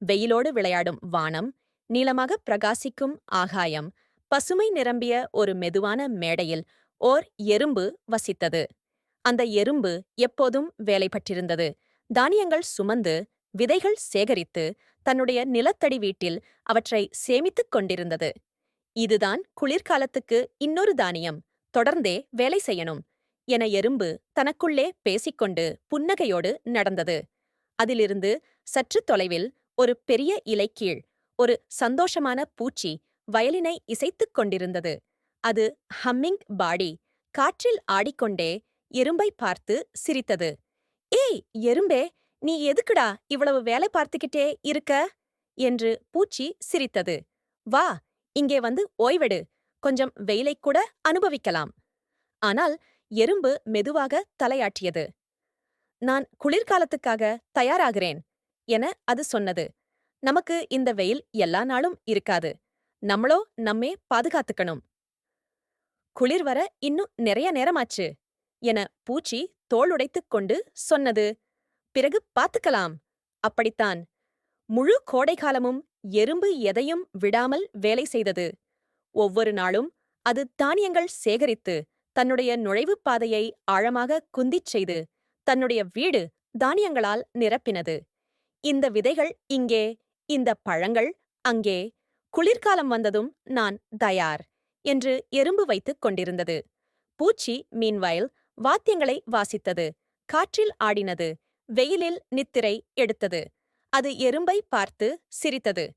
வெயிலோடு விளையாடும் வானம், நீளமாக பிரகாசிக்கும் ஆகாயம், பசுமை நிரம்பிய ஒரு மெதுவான மேடையில் ஓர் எறும்பு வசித்தது. அந்த எறும்பு எப்போதும் வேலைப்பட்டிருந்தது. தானியங்கள் சுமந்து, விதைகள் சேகரித்து, தன்னுடைய நிலத்தடி வீட்டில் அவற்றை சேமித்துக் கொண்டிருந்தது. இதுதான் குளிர்காலத்துக்கு இன்னொரு தானியம். தொடர்ந்தே வேலை செய்யணும் என எறும்பு தனக்குள்ளே பேசிக்கொண்டு புன்னகையோடு நடந்தது. அதிலிருந்து சற்று தொலைவில் ஒரு பெரிய இலை கீழ் ஒரு சந்தோஷமான பூச்சி வயலினை இசைத்துக் கொண்டிருந்தது. அது ஹம்மிங் பாடி காற்றில் ஆடிக்கொண்டே எறும்பை பார்த்து சிரித்தது. ஏய் எறும்பே, நீ எதுக்குடா இவ்வளவு வேலை பார்த்துக்கிட்டே இருக்க என்று பூச்சி சிரித்தது. வா, இங்கே வந்து ஓய்வெடு, கொஞ்சம் வெயிலைக் கூட அனுபவிக்கலாம். ஆனால் எறும்பு மெதுவாக தலையாட்டியது. நான் குளிர்காலத்துக்காக தயாராகிறேன் என அது சொன்னது. நமக்கு இந்த வெயில் எல்லா நாளும் இருக்காது. நம்மளோ நம்மே பாதுகாத்துக்கணும். குளிர் வர இன்னும் நிறைய நேரமாச்சு என பூச்சி தோளுடைத்துக் கொண்டு சொன்னது. பிறகு பாத்துக்கலாம். அப்படித்தான். முழு கோடைக்காலமும் எறும்பு எதையும் விடாமல் வேலை செய்தது. ஒவ்வொரு நாளும் அது தானியங்கள் சேகரித்து, தன்னுடைய நுழைவுப் பாதையை ஆழமாக குந்திச் செய்து, தன்னுடைய வீடு தானியங்களால் நிரப்பினது. இந்த விதைகள் இங்கே, இந்த பழங்கள் அங்கே. குளிர்காலம் வந்ததும் நான் தயார் என்று எறும்பு வைத்துக் கொண்டிருந்தது. பூச்சி மீன்வயல் வாத்தியங்களை வாசித்தது, காற்றில் ஆடினது, வெயிலில் நித்திரை எடுத்தது. அது எறும்பை பார்த்து சிரித்தது.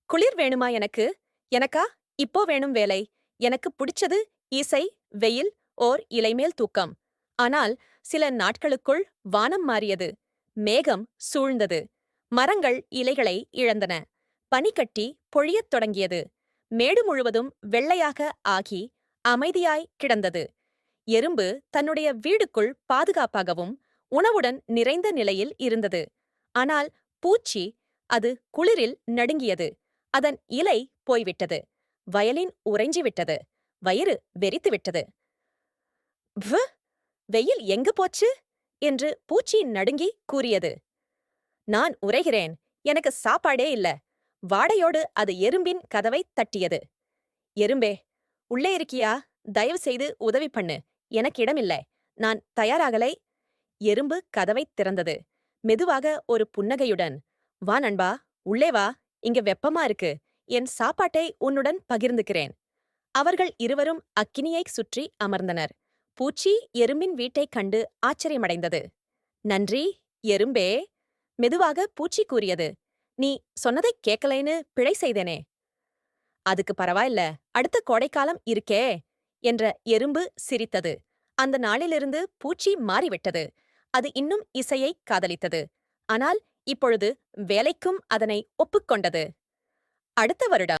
குளிர் வேணுமா எனக்கு? எனக்கா இப்போ வேணும் வேலை. எனக்கு பிடிச்சது இசை, வெயில், ஓர் இலைமேல் தூக்கம். ஆனால் சில நாட்களுக்குள் வானம் மாறியது. மேகம் சூழ்ந்தது. மரங்கள் இலைகளை இழந்தன. பனிக்கட்டி பொழியத் தொடங்கியது. மேடு முழுவதும் வெள்ளையாக ஆகி அமைதியாய் கிடந்தது. எறும்பு தன்னுடைய வீடுக்குள் பாதுகாப்பாகவும் உணவுடன் நிறைந்த நிலையில் இருந்தது. ஆனால் பூச்சி, அது குளிரில் நடுங்கியது. அதன் இலை போய்விட்டது. வயலின் உறைஞ்சிவிட்டது. வயிறு வெறித்துவிட்டது. "வ்வு, வெயில் எங்கு போச்சு?" என்று பூச்சி நடுங்கி கூறியது. "நான் உறைகிறேன். எனக்கு சாப்பாடே இல்ல." வாடையோடு அது எறும்பின் கதவைத் தட்டியது. "எறும்பே, உள்ளே இருக்கியா? தயவு செய்து உதவி பண்ணு. எனக்கு இடமில்ல. நான் தயாராகலை." எறும்பு கதவைத் திறந்தது. மெதுவாக ஒரு புன்னகையுடன், "வா நண்பா, உள்ளே வா. இங்க வெப்பமா இருக்கு. என் சாப்பாட்டை உன்னுடன் பகிர்ந்துக்கிறேன்." அவர்கள் இருவரும் அக்கினியைச் சுற்றி அமர்ந்தனர். பூச்சி எறும்பின் வீட்டைக் கண்டு ஆச்சரியமடைந்தது. "நன்றி, எறும்பே." மெதுவாக பூச்சி கூறியது. "நீ சொன்னதைக் கேட்கலைன்னு பிழை செய்தேனே." "அதுக்கு பரவாயில்ல, அடுத்த கோடைக்காலம் இருக்கே." என்ற எறும்பு சிரித்தது. அந்த நாளிலிருந்து பூச்சி மாறிவிட்டது. அது இன்னும் இசையைக் காதலித்தது. ஆனால் இப்பொழுது வேலைக்கும் அதனை ஒப்புக்கொண்டது. அடுத்த வருடம்